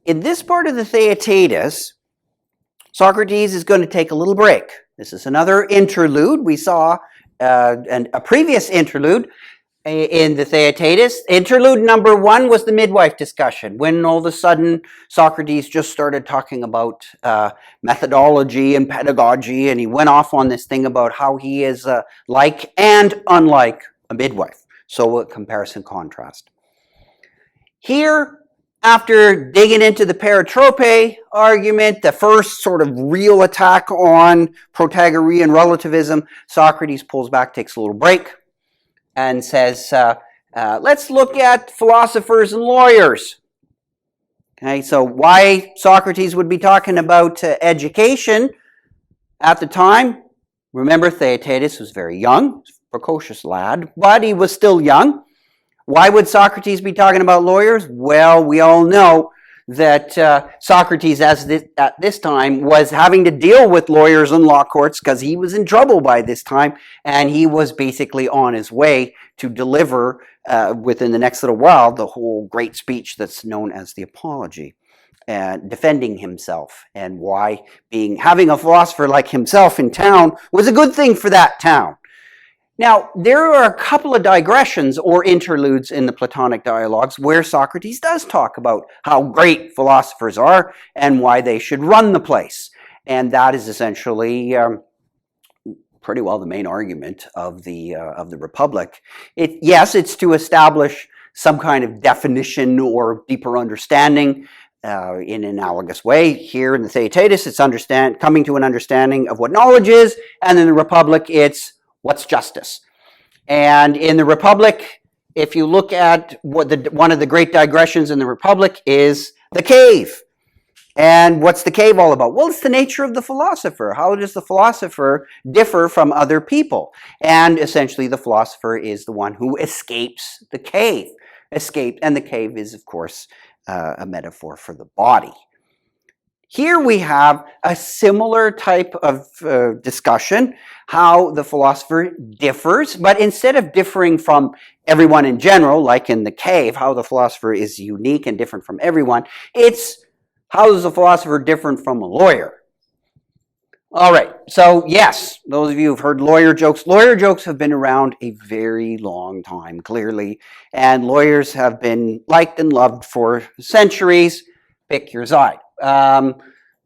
in this part of the Theaetetus, Socrates is going to take a little break. This is another interlude. We saw a previous interlude in the Theaetetus. Interlude number 1 was the midwife discussion, when all of a sudden Socrates just started talking about methodology and pedagogy, and he went off on this thing about how he is like and unlike a midwife. So a comparison contrast. Here, after digging into the paratrope argument, the first sort of real attack on Protagorean relativism, Socrates pulls back, takes a little break, and says, let's look at philosophers and lawyers. Okay, so why Socrates would be talking about education at the time? Remember, Theaetetus was very young, precocious lad, but he was still young. Why would Socrates be talking about lawyers? Well, we all know that Socrates at this time was having to deal with lawyers and law courts because he was in trouble by this time, and he was basically on his way to deliver within the next little while the whole great speech that's known as the Apology, defending himself, and why having a philosopher like himself in town was a good thing for that town. Now, there are a couple of digressions or interludes in the Platonic dialogues where Socrates does talk about how great philosophers are and why they should run the place. And that is essentially pretty well the main argument of the Republic. Yes, it's to establish some kind of definition or deeper understanding in an analogous way. Here in the Theaetetus, it's coming to an understanding of what knowledge is, and in the Republic, it's what's justice. And in the Republic, if you look at one of the great digressions in the Republic is the cave. And what's the cave all about? Well, it's the nature of the philosopher. How does the philosopher differ from other people? And essentially, the philosopher is the one who escapes the cave. And the cave is, of course, a metaphor for the body. Here we have a similar type of discussion, how the philosopher differs, but instead of differing from everyone in general, like in the cave, how the philosopher is unique and different from everyone, it's how is a philosopher different from a lawyer? All right, so yes, those of you who've heard lawyer jokes have been around a very long time, clearly, and lawyers have been liked and loved for centuries. Pick your side.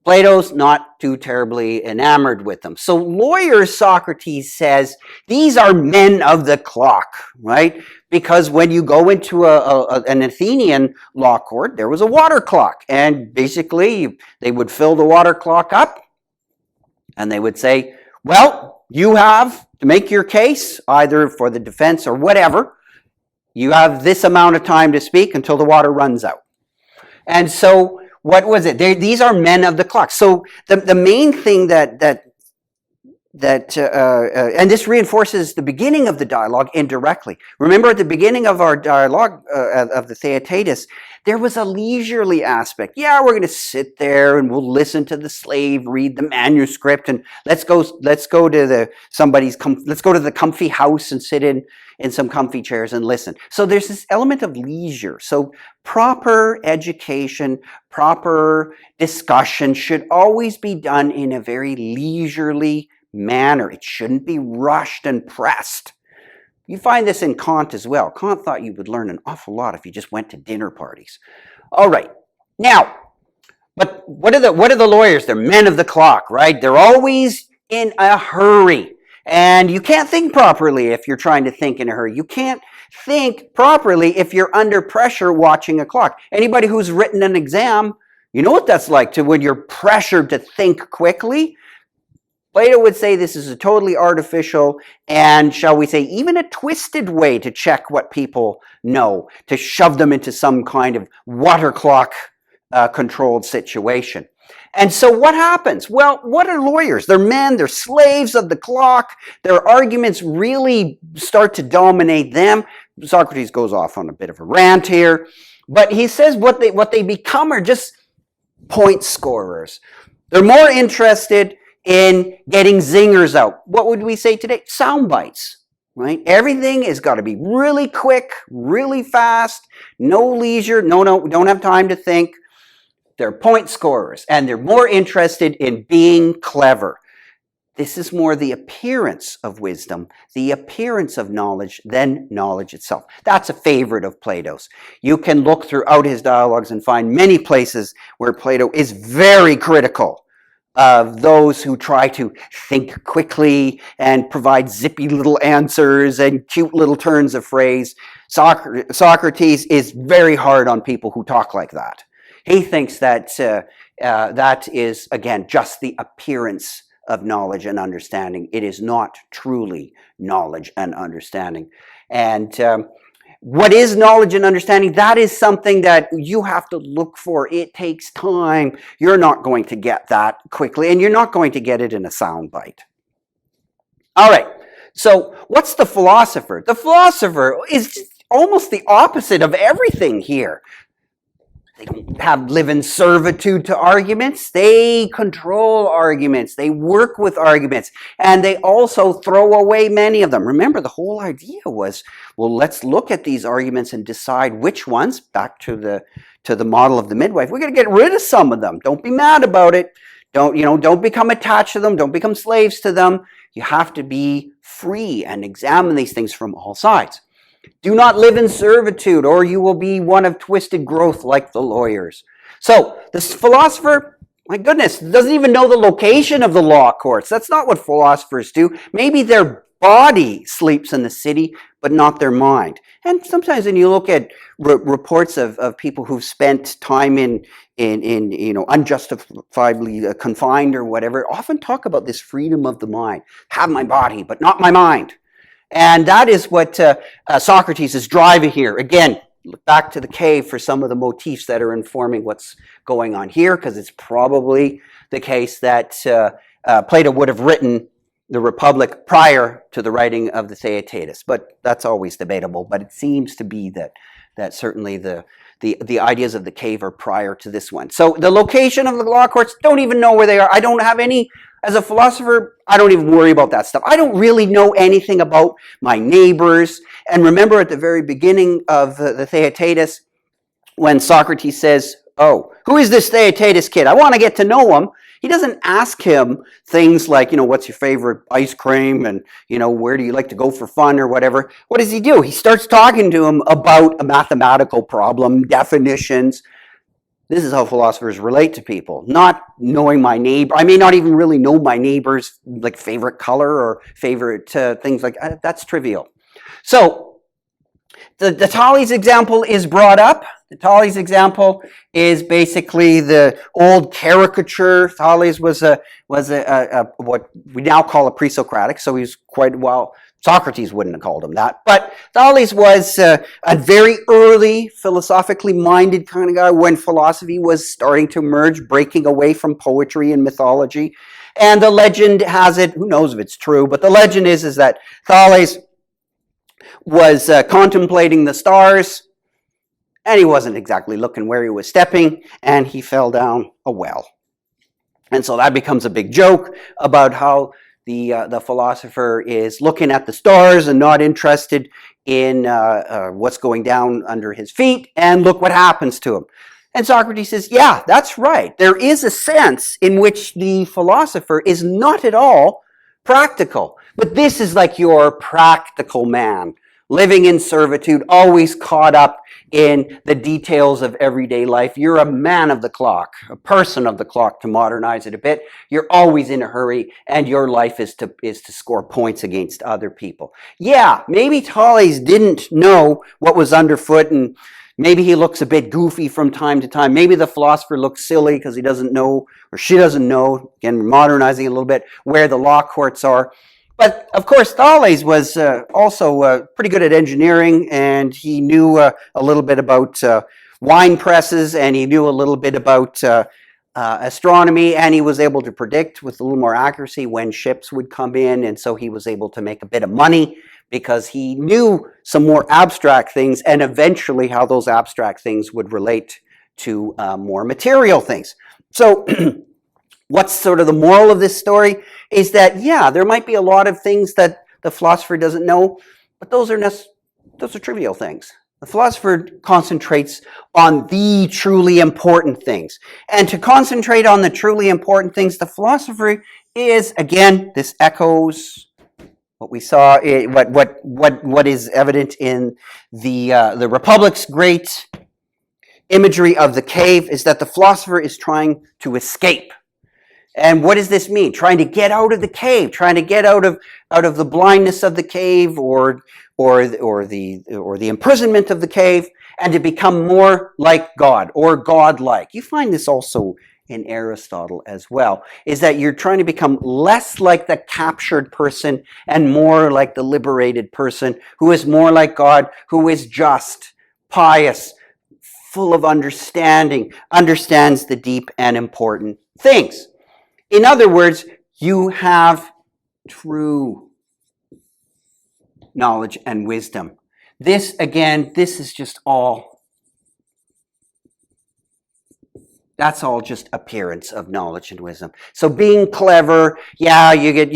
Plato's not too terribly enamored with them. So lawyers, Socrates says, these are men of the clock, right? Because when you go into an Athenian law court, there was a water clock. And basically, they would fill the water clock up, and they would say, well, you have to make your case, either for the defense or whatever. You have this amount of time to speak until the water runs out. And so, what was it? These are men of the clock. So the main thing and this reinforces the beginning of the dialogue indirectly. Remember at the beginning of our dialogue of the Theaetetus, there was a leisurely aspect. Yeah, we're going to sit there and we'll listen to the slave read the manuscript, and let's go to the comfy house and sit in some comfy chairs and listen. So there's this element of leisure. So proper education, proper discussion should always be done in a very leisurely manner. It shouldn't be rushed and pressed. You find this in Kant as well. Kant thought you would learn an awful lot if you just went to dinner parties. All right. Now, but what are the lawyers? They're men of the clock, right? They're always in a hurry. And you can't think properly if you're trying to think in a hurry. You can't think properly if you're under pressure watching a clock. Anybody who's written an exam, you know what that's like when you're pressured to think quickly. Plato would say this is a totally artificial and, shall we say, even a twisted way to check what people know, to shove them into some kind of water clock controlled situation. And so what happens? Well, what are lawyers? They're men, they're slaves of the clock. Their arguments really start to dominate them. Socrates goes off on a bit of a rant here, but he says what they become are just point scorers. They're more interested in getting zingers out. What would we say today? Sound bites, right? Everything has got to be really quick, really fast, no leisure, no, don't have time to think. They're point scorers, and they're more interested in being clever. This is more the appearance of wisdom, the appearance of knowledge than knowledge itself. That's a favorite of Plato's. You can look throughout his dialogues and find many places where Plato is very critical of those who try to think quickly and provide zippy little answers and cute little turns of phrase. Socrates is very hard on people who talk like that. He thinks that that is, again, just the appearance of knowledge and understanding. It is not truly knowledge and understanding. And what is knowledge and understanding? That is something that you have to look for. It takes time. You're not going to get that quickly, and you're not going to get it in a soundbite. All right, so what's the philosopher? The philosopher is almost the opposite of everything here. They don't live in servitude to arguments. They control arguments. They work with arguments. And they also throw away many of them. Remember, the whole idea was, well, let's look at these arguments and decide which ones, back to the model of the midwife, we're going to get rid of some of them. Don't be mad about it. Don't become attached to them. Don't become slaves to them. You have to be free and examine these things from all sides. Do not live in servitude, or you will be one of twisted growth like the lawyers. So, this philosopher, my goodness, doesn't even know the location of the law courts. That's not what philosophers do. Maybe their body sleeps in the city, but not their mind. And sometimes when you look at reports of people who've spent time in unjustifiably confined or whatever, often talk about this freedom of the mind. Have my body, but not my mind. And that is what Socrates is driving here. Again, look back to the cave for some of the motifs that are informing what's going on here, because it's probably the case that Plato would have written the Republic prior to the writing of the Theaetetus. But that's always debatable. But it seems to be that certainly the ideas of the cave are prior to this one. So the location of the law courts, don't even know where they are. I don't have any. As a philosopher, I don't even worry about that stuff. I don't really know anything about my neighbors. And remember at the very beginning of the Theaetetus, when Socrates says, oh, who is this Theaetetus kid? I want to get to know him. He doesn't ask him things like, what's your favorite ice cream? And, where do you like to go for fun or whatever? What does he do? He starts talking to him about a mathematical problem, definitions. This is how philosophers relate to people, not knowing my neighbor. I may not even really know my neighbor's favorite color or favorite things like that. That's trivial. So the Thales example is brought up. The Thales example is basically the old caricature. Thales was a what we now call a pre-Socratic, so he's quite well. Socrates wouldn't have called him that. But Thales was a very early, philosophically minded kind of guy when philosophy was starting to emerge, breaking away from poetry and mythology. And the legend has it, who knows if it's true, but the legend is that Thales was contemplating the stars, and he wasn't exactly looking where he was stepping, and he fell down a well. And so that becomes a big joke about how the philosopher is looking at the stars and not interested in what's going down under his feet, and look what happens to him. And Socrates says, yeah, that's right. There is a sense in which the philosopher is not at all practical. But this is like your practical man, living in servitude, always caught up in the details of everyday life. You're a man of the clock, a person of the clock, to modernize it a bit. You're always in a hurry, and your life is to score points against other people. Yeah, maybe Thales didn't know what was underfoot, and maybe he looks a bit goofy from time to time. Maybe the philosopher looks silly because he doesn't know, or she doesn't know, again, modernizing it a little bit, where the law courts are. But, of course, Thales was also pretty good at engineering, and he knew a little bit about wine presses, and he knew a little bit about astronomy, and he was able to predict with a little more accuracy when ships would come in, and so he was able to make a bit of money because he knew some more abstract things, and eventually how those abstract things would relate to more material things. So what's sort of the moral of this story is that, yeah, there might be a lot of things that the philosopher doesn't know, but those are trivial things. The philosopher concentrates on the truly important things. And to concentrate on the truly important things, the philosopher is, again, this echoes what we saw, what is evident in the Republic's great imagery of the cave, is that the philosopher is trying to escape. And what does this mean? Trying to get out of the cave, trying to get out of the blindness of the cave, or the imprisonment of the cave, and to become more like God, or God-like. You find this also in Aristotle as well, is that you're trying to become less like the captured person and more like the liberated person, who is more like God, who is just, pious, full of understanding, understands the deep and important things. In other words, you have true knowledge and wisdom. This, again, this is just all, that's all just appearance of knowledge and wisdom. So being clever, yeah, you get,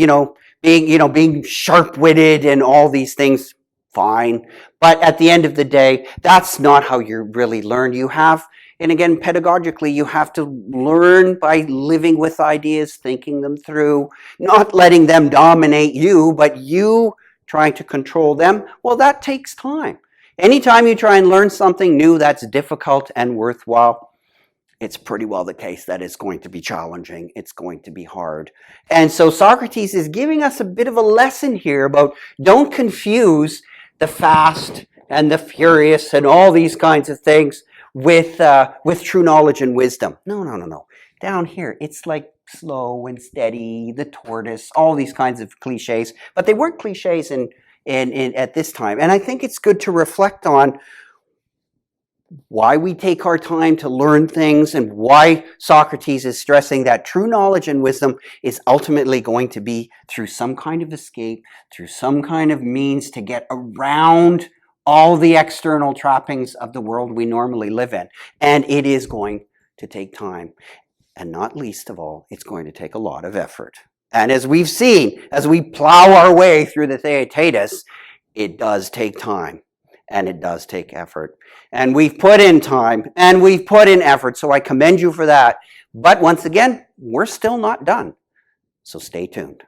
being sharp-witted and all these things, fine. But at the end of the day, that's not how you really learn. You have, and again, pedagogically, you have to learn by living with ideas, thinking them through, not letting them dominate you, but you trying to control them. Well, that takes time. Anytime you try and learn something new that's difficult and worthwhile, it's pretty well the case that it's going to be challenging. It's going to be hard. And so Socrates is giving us a bit of a lesson here about don't confuse the fast and the furious and all these kinds of things with true knowledge and wisdom. No. Down here, it's like slow and steady, the tortoise, all these kinds of cliches. But they weren't cliches at this time. And I think it's good to reflect on why we take our time to learn things and why Socrates is stressing that true knowledge and wisdom is ultimately going to be through some kind of escape, through some kind of means to get around all the external trappings of the world we normally live in. And it is going to take time. And not least of all, it's going to take a lot of effort. And as we've seen, as we plow our way through the Theaetetus, it does take time. And it does take effort. And we've put in time and we've put in effort. So I commend you for that. But once again, we're still not done. So stay tuned.